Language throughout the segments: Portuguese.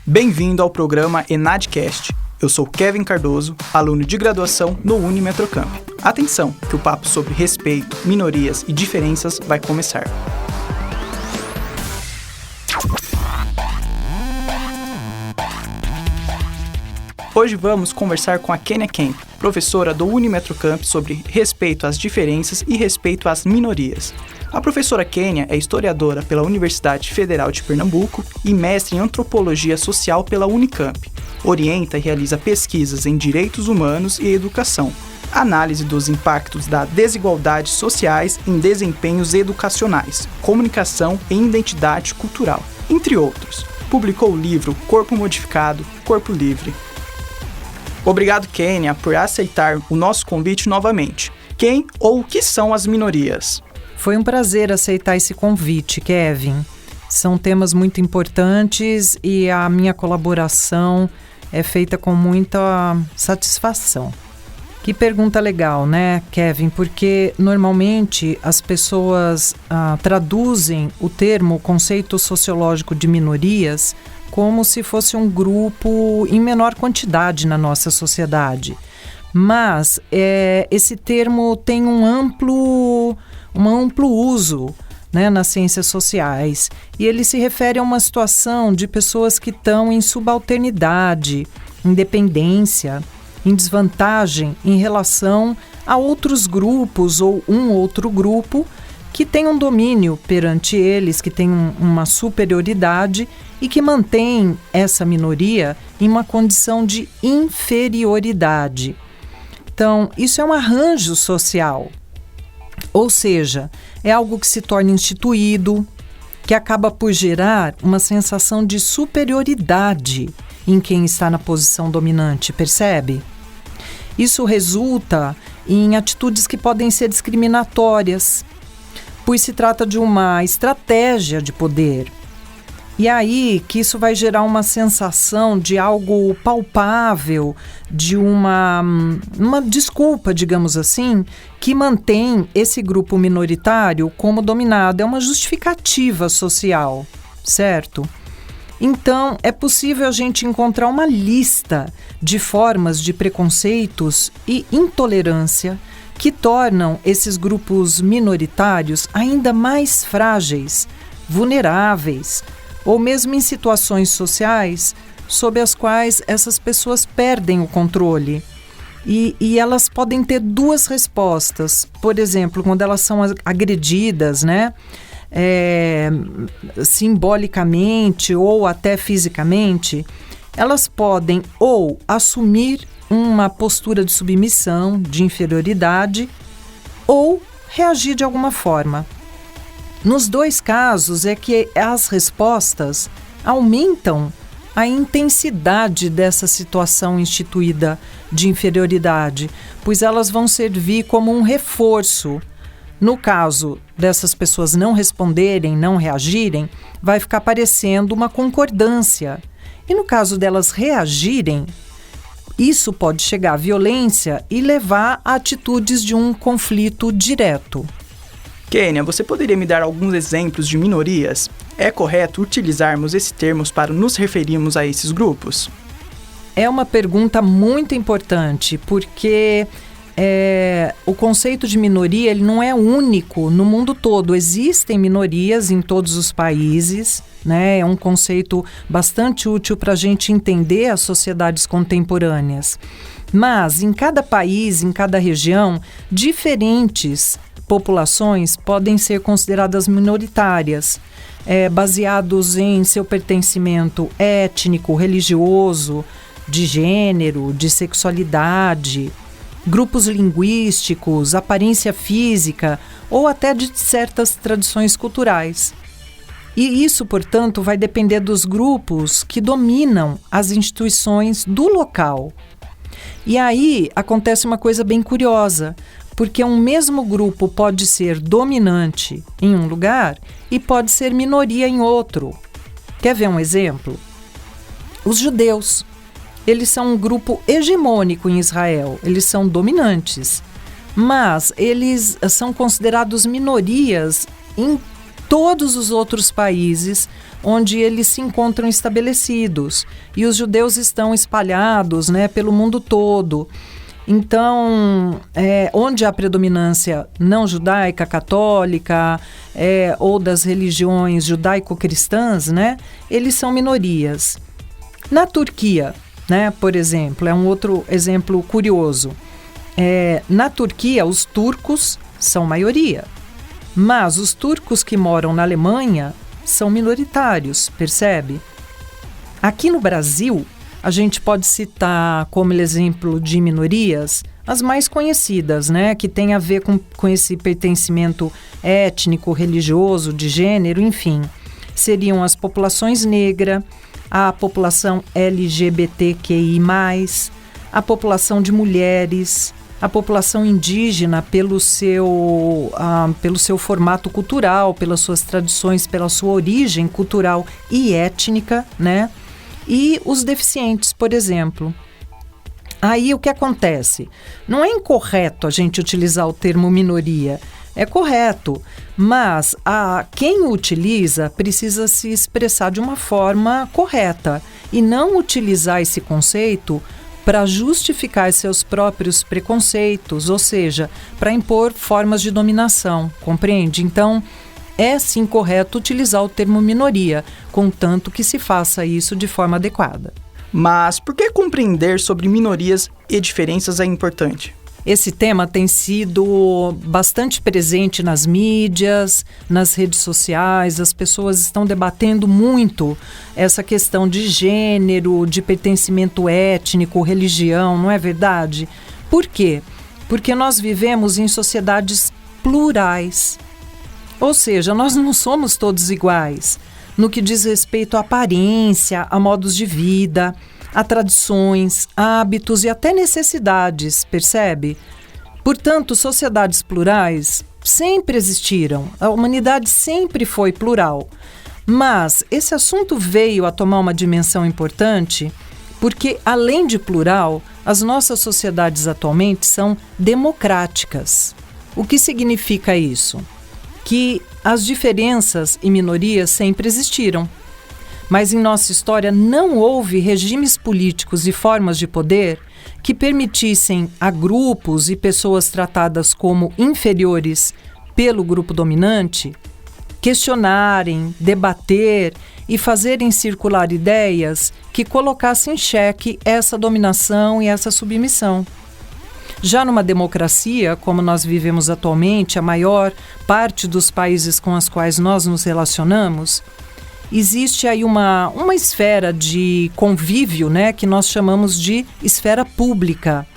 Bem-vindo ao programa ENADcast. Eu sou Kevin Cardoso, aluno de graduação no Unimetrocamp. Atenção, que o papo sobre respeito, minorias e diferenças vai começar. Hoje vamos conversar com a Kênia Kemp, professora do Unimetrocamp, sobre respeito às diferenças e respeito às minorias. A professora Kênia é historiadora pela Universidade Federal de Pernambuco e mestre em antropologia social pela Unicamp. Orienta e realiza pesquisas em direitos humanos e educação, análise dos impactos das desigualdades sociais em desempenhos educacionais, comunicação e identidade cultural, entre outros. Publicou o livro Corpo Modificado, Corpo Livre. Obrigado, Kênia, por aceitar o nosso convite novamente. Quem ou o que são as minorias? Foi um prazer aceitar esse convite, Kevin. São temas muito importantes e a minha colaboração é feita com muita satisfação. Que pergunta legal, né, Kevin? Porque normalmente as pessoas traduzem o conceito sociológico de minorias como se fosse um grupo em menor quantidade na nossa sociedade. Mas esse termo tem um amplo uso, né, nas ciências sociais, e ele se refere a uma situação de pessoas que estão em subalternidade, independência, em desvantagem em relação a outros grupos ou um outro grupo que tem um domínio perante eles, que tem uma superioridade e que mantém essa minoria em uma condição de inferioridade. Então, isso é um arranjo social, ou seja, é algo que se torna instituído, que acaba por gerar uma sensação de superioridade em quem está na posição dominante, percebe? Isso resulta em atitudes que podem ser discriminatórias, pois se trata de uma estratégia de poder. E aí que isso vai gerar uma sensação de algo palpável, de uma desculpa, digamos assim, que mantém esse grupo minoritário como dominado. É uma justificativa social, certo? Então, é possível a gente encontrar uma lista de formas de preconceitos e intolerância que tornam esses grupos minoritários ainda mais frágeis, vulneráveis, ou mesmo em situações sociais sob as quais essas pessoas perdem o controle. E elas podem ter duas respostas. Por exemplo, quando elas são agredidas, né, simbolicamente ou até fisicamente, elas podem ou assumir uma postura de submissão, de inferioridade, ou reagir de alguma forma. Nos dois casos é que as respostas aumentam a intensidade dessa situação instituída de inferioridade, pois elas vão servir como um reforço. No caso dessas pessoas não responderem, não reagirem, vai ficar parecendo uma concordância. E no caso delas reagirem, isso pode chegar à violência e levar a atitudes de um conflito direto. Kênia, você poderia me dar alguns exemplos de minorias? É correto utilizarmos esses termos para nos referirmos a esses grupos? É uma pergunta muito importante, porque o conceito de minoria ele não é único no mundo todo. Existem minorias em todos os países, né? É um conceito bastante útil para a gente entender as sociedades contemporâneas. Mas em cada país, em cada região, diferentes populações podem ser consideradas minoritárias, baseados em seu pertencimento étnico, religioso, de gênero, de sexualidade, grupos linguísticos, aparência física ou até de certas tradições culturais. E isso, portanto, vai depender dos grupos que dominam as instituições do local. E aí acontece uma coisa bem curiosa, porque um mesmo grupo pode ser dominante em um lugar e pode ser minoria em outro. Quer ver um exemplo? Os judeus. Eles são um grupo hegemônico em Israel, eles são dominantes, mas eles são considerados minorias em todos os outros países onde eles se encontram estabelecidos. E os judeus estão espalhados, né, pelo mundo todo. Então, onde há predominância não judaica, católica, ou das religiões judaico-cristãs, né, eles são minorias. Na Turquia, né, por exemplo, é um outro exemplo curioso. Na Turquia, os turcos são maioria, mas os turcos que moram na Alemanha são minoritários, percebe? Aqui no Brasil, a gente pode citar como exemplo de minorias as mais conhecidas, né, que tem a ver com esse pertencimento étnico, religioso, de gênero, enfim. Seriam as populações negra, a população LGBTQI+, a população de mulheres, a população indígena pelo seu formato cultural, pelas suas tradições, pela sua origem cultural e étnica, né? E os deficientes, por exemplo. Aí o que acontece? Não é incorreto a gente utilizar o termo minoria, é correto, mas quem o utiliza precisa se expressar de uma forma correta e não utilizar esse conceito para justificar seus próprios preconceitos, ou seja, para impor formas de dominação, compreende? Então, é sim correto utilizar o termo minoria, contanto que se faça isso de forma adequada. Mas por que compreender sobre minorias e diferenças é importante? Esse tema tem sido bastante presente nas mídias, nas redes sociais. As pessoas estão debatendo muito essa questão de gênero, de pertencimento étnico, religião, não é verdade? Por quê? Porque nós vivemos em sociedades plurais. Ou seja, nós não somos todos iguais no que diz respeito à aparência, a modos de vida, a tradições, hábitos e até necessidades, percebe? Portanto, sociedades plurais sempre existiram, a humanidade sempre foi plural. Mas esse assunto veio a tomar uma dimensão importante porque, além de plural, as nossas sociedades atualmente são democráticas. O que significa isso? Que as diferenças e minorias sempre existiram. Mas em nossa história não houve regimes políticos e formas de poder que permitissem a grupos e pessoas tratadas como inferiores pelo grupo dominante questionarem, debater e fazerem circular ideias que colocassem em xeque essa dominação e essa submissão. Já numa democracia, como nós vivemos atualmente, a maior parte dos países com os quais nós nos relacionamos, existe aí uma esfera de convívio, né, que nós chamamos de esfera pública.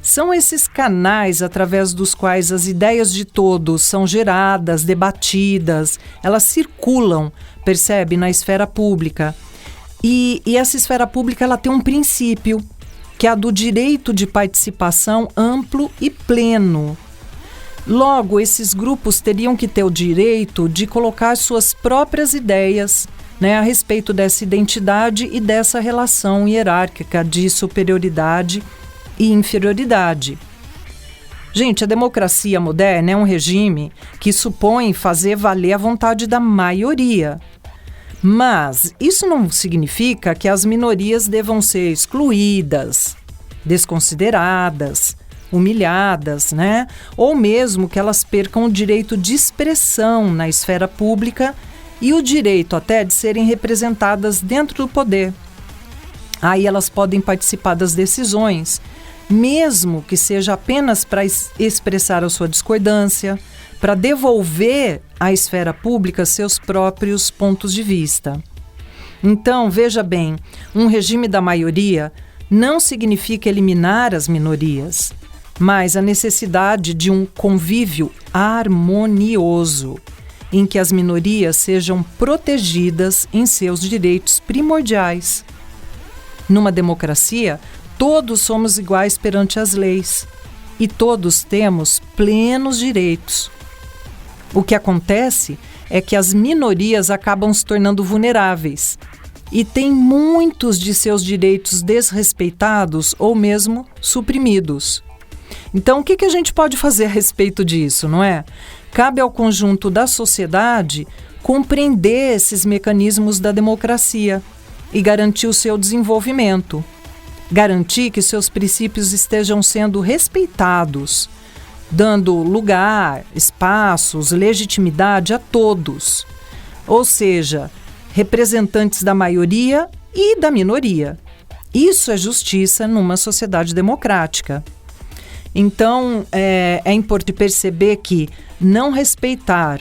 São esses canais através dos quais as ideias de todos são geradas, debatidas, elas circulam, percebe, na esfera pública. E essa esfera pública ela tem um princípio, que é a do direito de participação amplo e pleno. Logo, esses grupos teriam que ter o direito de colocar suas próprias ideias, né, a respeito dessa identidade e dessa relação hierárquica de superioridade e inferioridade. Gente, a democracia moderna é um regime que supõe fazer valer a vontade da maioria. Mas isso não significa que as minorias devam ser excluídas, desconsideradas, humilhadas, né? Ou mesmo que elas percam o direito de expressão na esfera pública e o direito até de serem representadas dentro do poder. Aí elas podem participar das decisões, mesmo que seja apenas para expressar a sua discordância, para devolver à esfera pública seus próprios pontos de vista. Então, veja bem, um regime da maioria não significa eliminar as minorias, mas a necessidade de um convívio harmonioso, em que as minorias sejam protegidas em seus direitos primordiais. Numa democracia, todos somos iguais perante as leis e todos temos plenos direitos. O que acontece é que as minorias acabam se tornando vulneráveis e têm muitos de seus direitos desrespeitados ou mesmo suprimidos. Então, o que a gente pode fazer a respeito disso, não é? cabe ao conjunto da sociedade compreender esses mecanismos da democracia e garantir o seu desenvolvimento. Garantir que seus princípios estejam sendo respeitados, dando lugar, espaços, legitimidade a todos. Ou seja, representantes da maioria e da minoria. Isso é justiça numa sociedade democrática. Então, é importante perceber que não respeitar,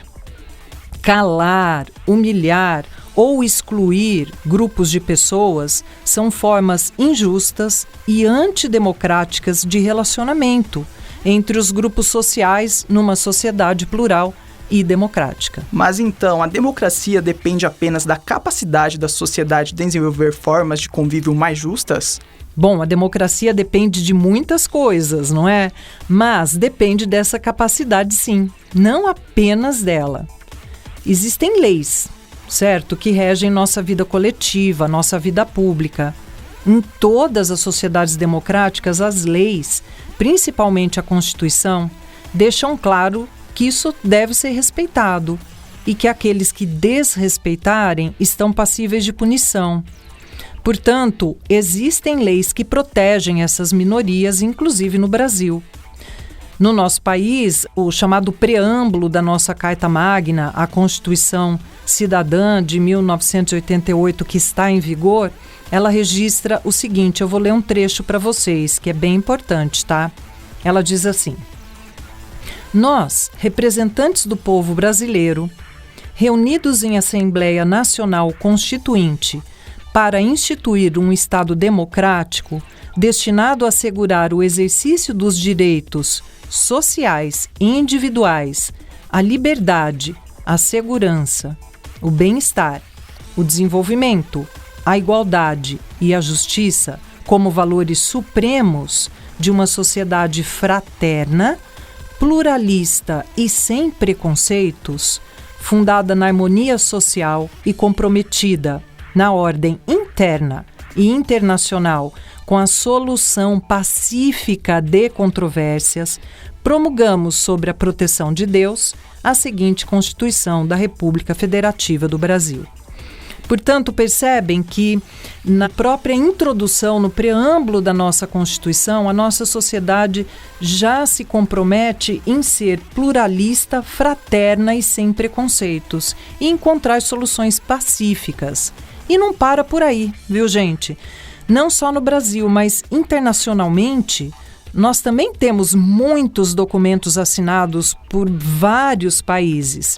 calar, humilhar ou excluir grupos de pessoas são formas injustas e antidemocráticas de relacionamento entre os grupos sociais numa sociedade plural e democrática. Mas então, a democracia depende apenas da capacidade da sociedade de desenvolver formas de convívio mais justas? Bom, a democracia depende de muitas coisas, não é? Mas depende dessa capacidade, sim, não apenas dela. Existem leis, certo, que regem nossa vida coletiva, nossa vida pública. Em todas as sociedades democráticas, as leis, principalmente a Constituição, deixam claro que isso deve ser respeitado e que aqueles que desrespeitarem estão passíveis de punição. Portanto, existem leis que protegem essas minorias, inclusive no Brasil. No nosso país, o chamado preâmbulo da nossa Carta Magna, a Constituição Cidadã de 1988, que está em vigor, ela registra o seguinte, eu vou ler um trecho para vocês, que é bem importante, tá? Ela diz assim: nós, representantes do povo brasileiro, reunidos em Assembleia Nacional Constituinte para instituir um Estado democrático destinado a assegurar o exercício dos direitos sociais e individuais, a liberdade, a segurança, o bem-estar, o desenvolvimento, a igualdade e a justiça como valores supremos de uma sociedade fraterna, pluralista e sem preconceitos, fundada na harmonia social e comprometida na ordem interna e internacional com a solução pacífica de controvérsias, promulgamos, sob a proteção de Deus, a seguinte Constituição da República Federativa do Brasil. Portanto, percebem que na própria introdução, no preâmbulo da nossa Constituição, a nossa sociedade já se compromete em ser pluralista, fraterna e sem preconceitos, e encontrar soluções pacíficas. E não para por aí, viu, gente? Não só no Brasil, mas internacionalmente, nós também temos muitos documentos assinados por vários países.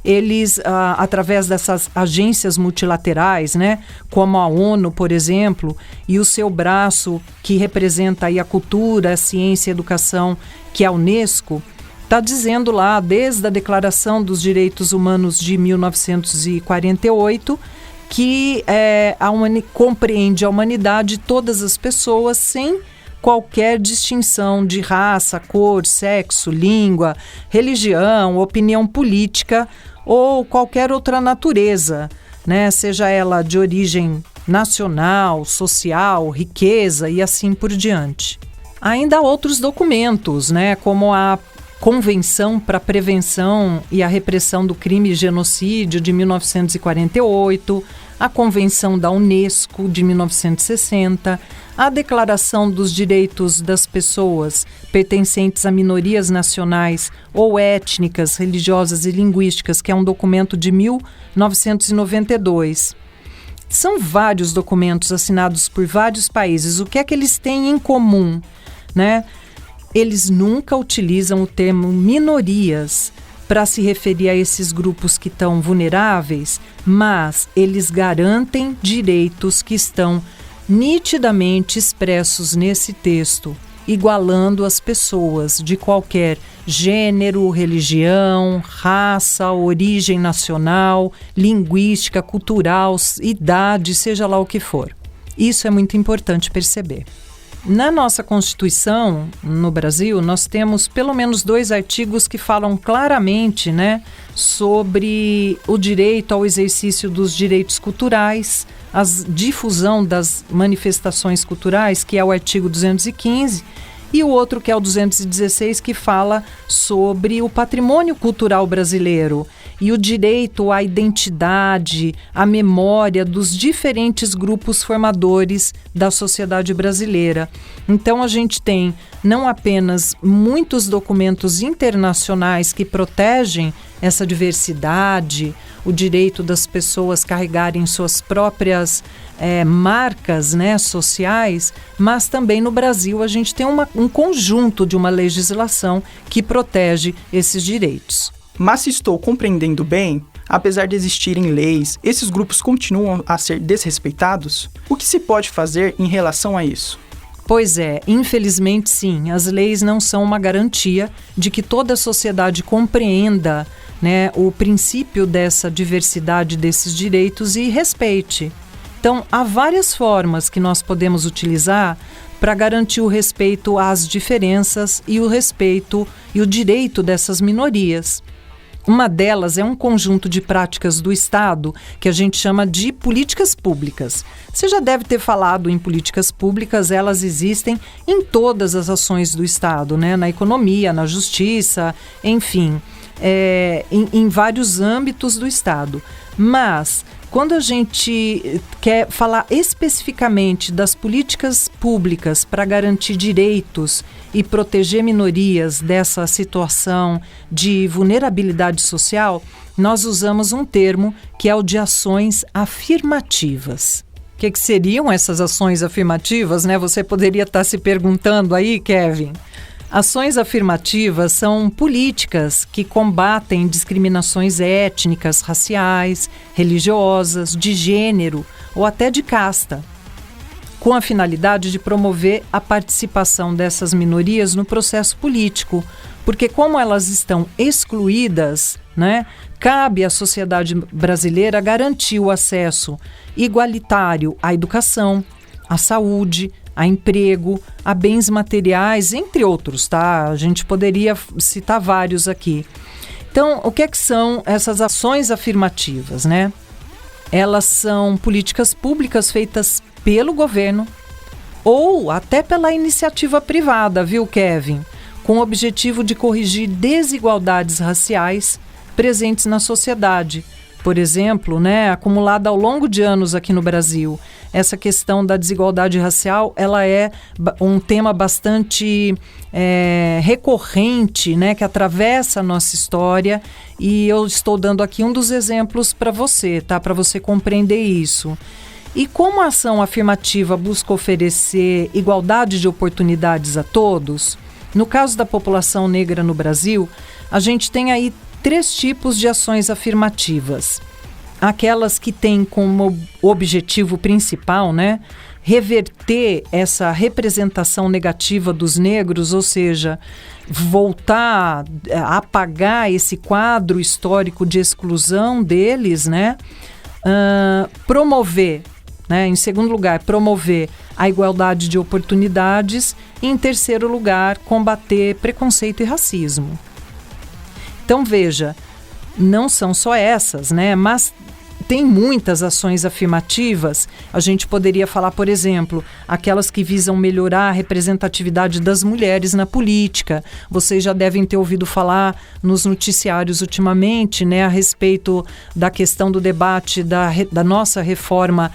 Eles, através dessas agências multilaterais, né, como a ONU, por exemplo, e o seu braço que representa aí a cultura, a ciência e a educação, que é a Unesco, está dizendo lá, desde a Declaração dos Direitos Humanos de 1948, que compreende a humanidade, todas as pessoas, sem qualquer distinção de raça, cor, sexo, língua, religião, opinião política ou qualquer outra natureza, né? Seja ela de origem nacional, social, riqueza e assim por diante. Ainda há outros documentos, né? Como a Convenção para a Prevenção e a Repressão do Crime e Genocídio de 1948, a Convenção da Unesco de 1960, a Declaração dos Direitos das Pessoas pertencentes a minorias nacionais ou étnicas, religiosas e linguísticas, que é um documento de 1992. São vários documentos assinados por vários países. O que é que eles têm em comum, né? Eles nunca utilizam o termo minorias para se referir a esses grupos que estão vulneráveis, mas eles garantem direitos que estão nitidamente expressos nesse texto, igualando as pessoas de qualquer gênero, religião, raça, origem nacional, linguística, cultural, idade, seja lá o que for. Isso é muito importante perceber. Na nossa Constituição, no Brasil, nós temos pelo menos 2 artigos que falam claramente, né, sobre o direito ao exercício dos direitos culturais, a difusão das manifestações culturais, que é o artigo 215, e o outro que é o 216, que fala sobre o patrimônio cultural brasileiro e o direito à identidade, à memória dos diferentes grupos formadores da sociedade brasileira. Então a gente tem não apenas muitos documentos internacionais que protegem essa diversidade, o direito das pessoas carregarem suas próprias marcas, né, sociais, mas também no Brasil a gente tem um conjunto de uma legislação que protege esses direitos. Mas se estou compreendendo bem, apesar de existirem leis, esses grupos continuam a ser desrespeitados? O que se pode fazer em relação a isso? Pois é, infelizmente sim, as leis não são uma garantia de que toda a sociedade compreenda, né, o princípio dessa diversidade desses direitos e respeite. Então, há várias formas que nós podemos utilizar para garantir o respeito às diferenças e o respeito e o direito dessas minorias. Uma delas é um conjunto de práticas do Estado que a gente chama de políticas públicas. Você já deve ter falado em políticas públicas, elas existem em todas as ações do Estado, né? Na economia, na justiça, enfim, em vários âmbitos do Estado. Mas quando a gente quer falar especificamente das políticas públicas para garantir direitos e proteger minorias dessa situação de vulnerabilidade social, nós usamos um termo que é o de ações afirmativas. O que seriam essas ações afirmativas, né? Você poderia estar se perguntando aí, Kevin. Ações afirmativas são políticas que combatem discriminações étnicas, raciais, religiosas, de gênero ou até de casta, com a finalidade de promover a participação dessas minorias no processo político, porque como elas estão excluídas, né, cabe à sociedade brasileira garantir o acesso igualitário à educação, à saúde, a emprego, a bens materiais, entre outros, tá? A gente poderia citar vários aqui. Então, o que são essas ações afirmativas, né? Elas são políticas públicas feitas pelo governo ou até pela iniciativa privada, viu, Kevin? Com o objetivo de corrigir desigualdades raciais presentes na sociedade. Por exemplo, né, acumulada ao longo de anos aqui no Brasil. Essa questão da desigualdade racial, ela é um tema bastante recorrente, né, que atravessa a nossa história, e eu estou dando aqui um dos exemplos para você, tá, para você compreender isso. E como a ação afirmativa busca oferecer igualdade de oportunidades a todos, no caso da população negra no Brasil, a gente tem aí 3 tipos de ações afirmativas. Aquelas que têm como objetivo principal, né, reverter essa representação negativa dos negros, ou seja, voltar a apagar esse quadro histórico de exclusão deles, né, promover, né, em segundo lugar, promover a igualdade de oportunidades e, em terceiro lugar, combater preconceito e racismo. Então, veja, não são só essas, né? Mas tem muitas ações afirmativas. A gente poderia falar, por exemplo, aquelas que visam melhorar a representatividade das mulheres na política. Vocês já devem ter ouvido falar nos noticiários ultimamente, né, a respeito da questão do debate da nossa reforma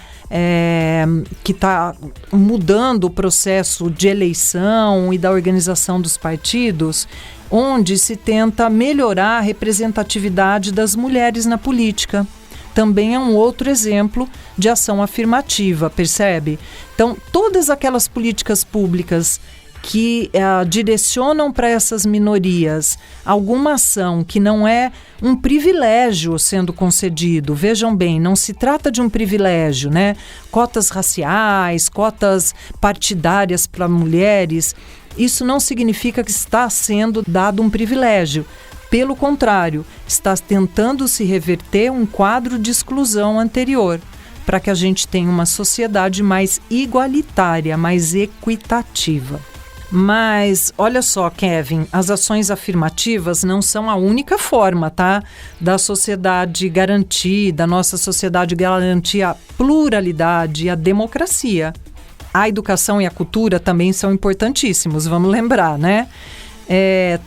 que está mudando o processo de eleição e da organização dos partidos, onde se tenta melhorar a representatividade das mulheres na política. Também é um outro exemplo de ação afirmativa, percebe? Então, todas aquelas políticas públicas que direcionam para essas minorias alguma ação que não é um privilégio sendo concedido. Vejam bem, não se trata de um privilégio, né? Cotas raciais, cotas partidárias para mulheres, isso não significa que está sendo dado um privilégio. Pelo contrário, está tentando se reverter um quadro de exclusão anterior, para que a gente tenha uma sociedade mais igualitária, mais equitativa. Mas, olha só, Kevin, as ações afirmativas não são a única forma, tá? Da sociedade garantir, da nossa sociedade garantir a pluralidade e a democracia. a educação e a cultura também são importantíssimos, vamos lembrar, né?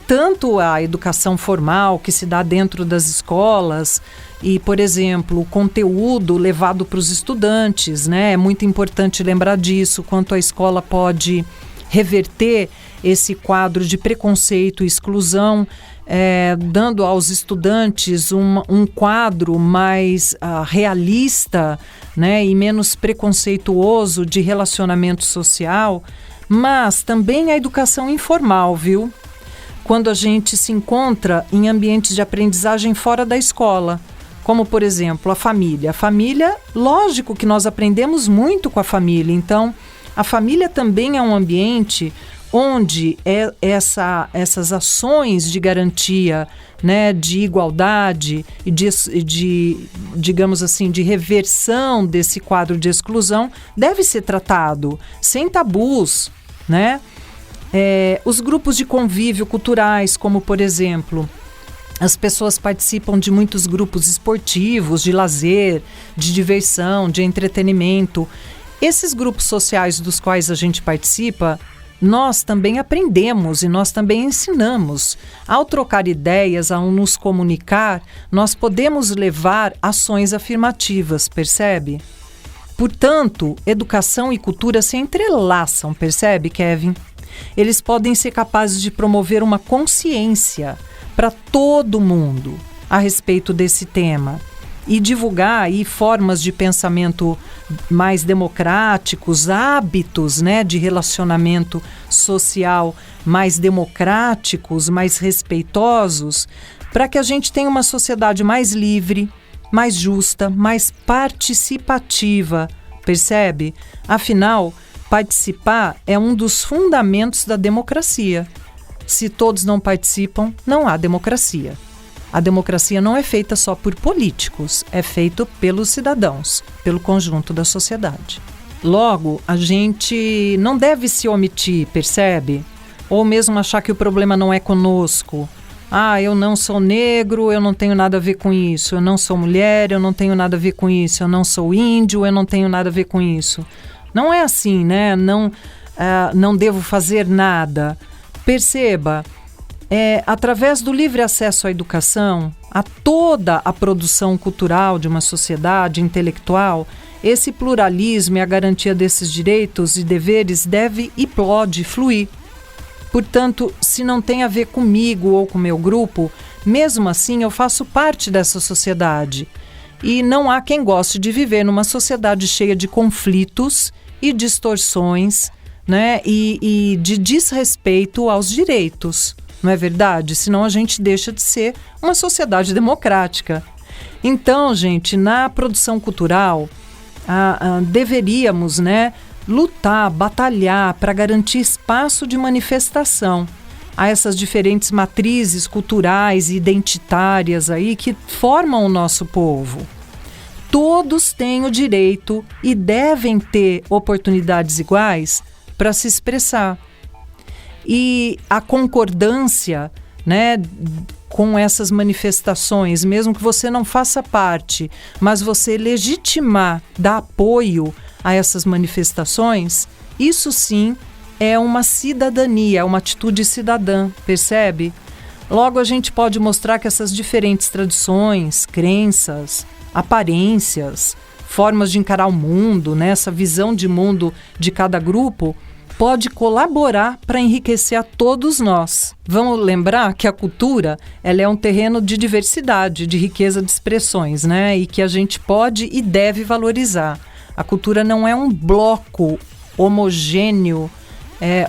Tanto a educação formal que se dá dentro das escolas e, por exemplo, o conteúdo levado para os estudantes, né? É muito importante lembrar disso, quanto a escola pode reverter esse quadro de preconceito e exclusão, dando aos estudantes um quadro mais realista, né? E menos preconceituoso de relacionamento social, mas também a educação informal, viu? Quando a gente se encontra em ambientes de aprendizagem fora da escola, como, por exemplo, a família. A família, lógico que nós aprendemos muito com a família, então a família também é um ambiente onde essas ações de garantia, né, de igualdade e digamos assim, de reversão desse quadro de exclusão deve ser tratado sem tabus, né? Os grupos de convívio culturais, como por exemplo, as pessoas participam de muitos grupos esportivos, de lazer, de diversão, de entretenimento. Esses grupos sociais dos quais a gente participa, nós também aprendemos e nós também ensinamos. Ao trocar ideias, ao nos comunicar, nós podemos levar ações afirmativas, percebe? Portanto, educação e cultura se entrelaçam, percebe, Kevin? Eles podem ser capazes de promover uma consciência para todo mundo a respeito desse tema e divulgar aí formas de pensamento mais democráticos, hábitos, né, de relacionamento social mais democráticos, mais respeitosos, para que a gente tenha uma sociedade mais livre, mais justa, mais participativa, percebe? Afinal, participar é um dos fundamentos da democracia. Se todos não participam, não há democracia. A democracia não é feita só por políticos, é feita pelos cidadãos, pelo conjunto da sociedade. Logo, a gente não deve se omitir, percebe? Ou mesmo achar que o problema não é conosco. Eu não sou negro, eu não tenho nada a ver com isso. Eu não sou mulher, eu não tenho nada a ver com isso. Eu não sou índio, eu não tenho nada a ver com isso. Não é assim, né? Não devo fazer nada. Perceba, através do livre acesso à educação, a toda a produção cultural de uma sociedade intelectual, esse pluralismo e a garantia desses direitos e deveres deve e pode fluir. Portanto, se não tem a ver comigo ou com o meu grupo, mesmo assim eu faço parte dessa sociedade. E não há quem goste de viver numa sociedade cheia de conflitos e distorções, né, e de desrespeito aos direitos, não é verdade? Senão a gente deixa de ser uma sociedade democrática. Então, gente, na produção cultural, deveríamos, né, lutar, batalhar para garantir espaço de manifestação a essas diferentes matrizes culturais e identitárias aí que formam o nosso povo. Todos têm o direito e devem ter oportunidades iguais para se expressar. E a concordância, né, com essas manifestações, mesmo que você não faça parte, mas você legitimar, dar apoio a essas manifestações, isso sim é uma cidadania, é uma atitude cidadã, percebe? Logo, a gente pode mostrar que essas diferentes tradições, crenças, aparências, formas de encarar o mundo, né, essa visão de mundo de cada grupo, pode colaborar para enriquecer a todos nós. Vamos lembrar que a cultura, ela é um terreno de diversidade, de riqueza de expressões, né, e que a gente pode e deve valorizar. A cultura não é um bloco homogêneo,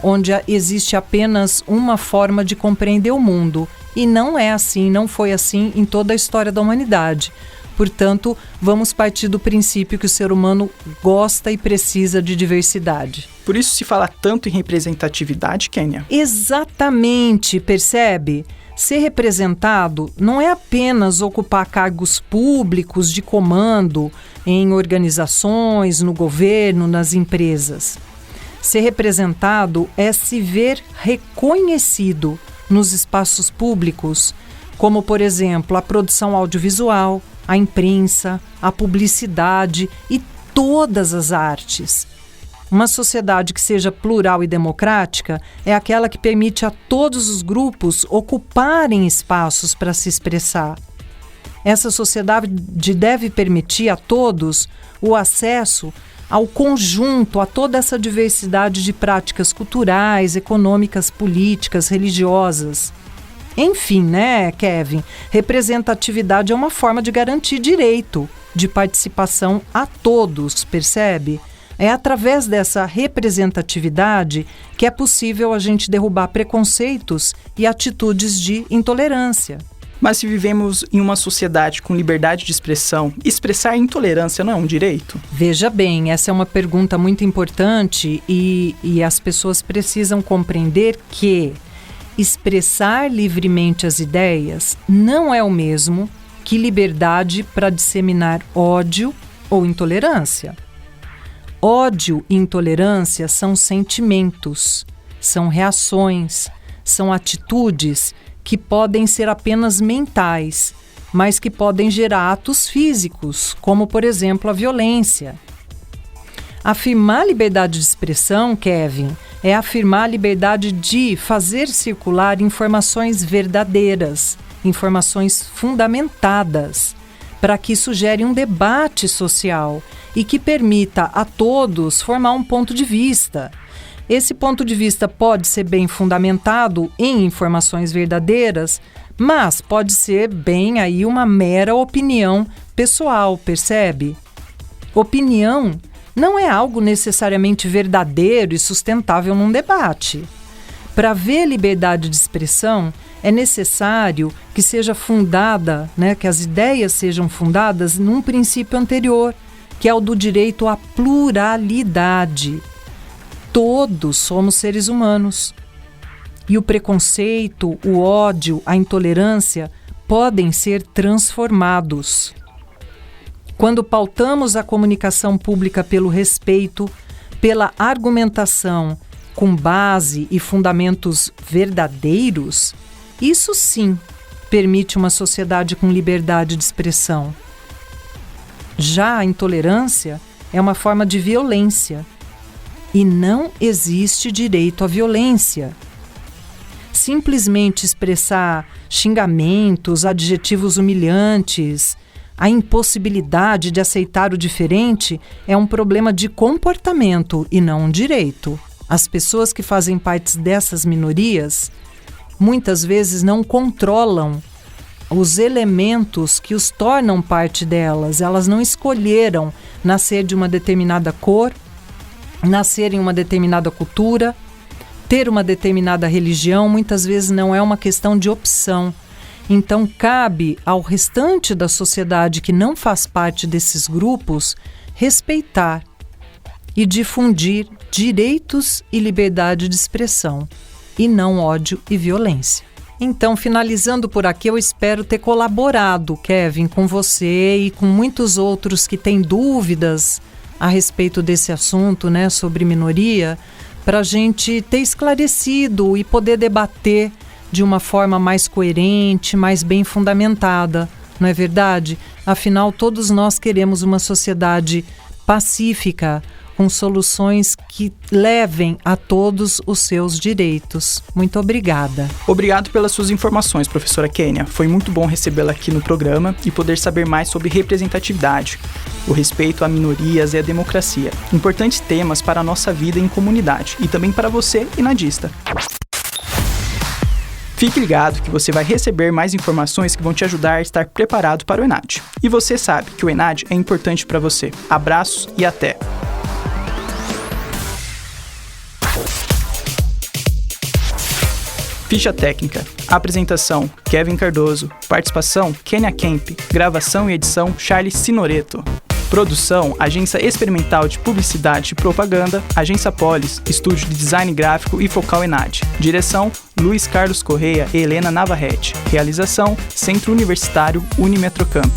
onde existe apenas uma forma de compreender o mundo. E não é assim, não foi assim em toda a história da humanidade. Portanto, vamos partir do princípio que o ser humano gosta e precisa de diversidade. Por isso se fala tanto em representatividade, Kênia? Exatamente, percebe? Ser representado não é apenas ocupar cargos públicos de comando em organizações, no governo, nas empresas. Ser representado é se ver reconhecido nos espaços públicos, como, por exemplo, a produção audiovisual, a imprensa, a publicidade e todas as artes. Uma sociedade que seja plural e democrática é aquela que permite a todos os grupos ocuparem espaços para se expressar. Essa sociedade deve permitir a todos o acesso ao conjunto, a toda essa diversidade de práticas culturais, econômicas, políticas, religiosas. Enfim, né, Kevin? Representatividade é uma forma de garantir direito de participação a todos, percebe? É através dessa representatividade que é possível a gente derrubar preconceitos e atitudes de intolerância. Mas se vivemos em uma sociedade com liberdade de expressão, expressar intolerância não é um direito? Veja bem, essa é uma pergunta muito importante e as pessoas precisam compreender que expressar livremente as ideias não é o mesmo que liberdade para disseminar ódio ou intolerância. Ódio e intolerância são sentimentos, são reações, são atitudes que podem ser apenas mentais, mas que podem gerar atos físicos, como, por exemplo, a violência. Afirmar a liberdade de expressão, Kevin, é afirmar a liberdade de fazer circular informações verdadeiras, informações fundamentadas, para que isso gere um debate social e que permita a todos formar um ponto de vista. Esse ponto de vista pode ser bem fundamentado em informações verdadeiras, mas pode ser bem aí uma mera opinião pessoal, percebe? Opinião não é algo necessariamente verdadeiro e sustentável num debate. Para haver liberdade de expressão, é necessário que seja fundada, que as ideias sejam fundadas num princípio anterior, que é o do direito à pluralidade. Todos somos seres humanos. E o preconceito, o ódio, a intolerância podem ser transformados. Quando pautamos a comunicação pública pelo respeito, pela argumentação com base e fundamentos verdadeiros, isso sim permite uma sociedade com liberdade de expressão. Já a intolerância é uma forma de violência e não existe direito à violência. Simplesmente expressar xingamentos, adjetivos humilhantes, a impossibilidade de aceitar o diferente é um problema de comportamento e não um direito. As pessoas que fazem parte dessas minorias muitas vezes não controlam os elementos que os tornam parte delas. Elas não escolheram nascer de uma determinada cor, nascer em uma determinada cultura, ter uma determinada religião. Muitas vezes não é uma questão de opção. Então, cabe ao restante da sociedade que não faz parte desses grupos respeitar e difundir direitos e liberdade de expressão, e não ódio e violência. Então, finalizando por aqui, eu espero ter colaborado, Kevin, com você e com muitos outros que têm dúvidas a respeito desse assunto, sobre minoria, para a gente ter esclarecido e poder debater de uma forma mais coerente, mais bem fundamentada, não é verdade? Afinal, todos nós queremos uma sociedade pacífica, com soluções que levem a todos os seus direitos. Muito obrigada. Obrigado pelas suas informações, professora Kênia. Foi muito bom recebê-la aqui no programa e poder saber mais sobre representatividade, o respeito a minorias e a democracia. Importantes temas para a nossa vida em comunidade e também para você, enadista. Fique ligado que você vai receber mais informações que vão te ajudar a estar preparado para o ENAD. E você sabe que o ENAD é importante para você. Abraços e até! Ficha técnica. Apresentação: Kevin Cardoso. Participação: Kênia Kemp. Gravação e edição: Charles Sinoreto. Produção: Agência Experimental de Publicidade e Propaganda, Agência Polis, Estúdio de Design Gráfico e Focal ENAD. Direção: Luiz Carlos Correia e Helena Navarrete. Realização: Centro Universitário Unimetrocamp.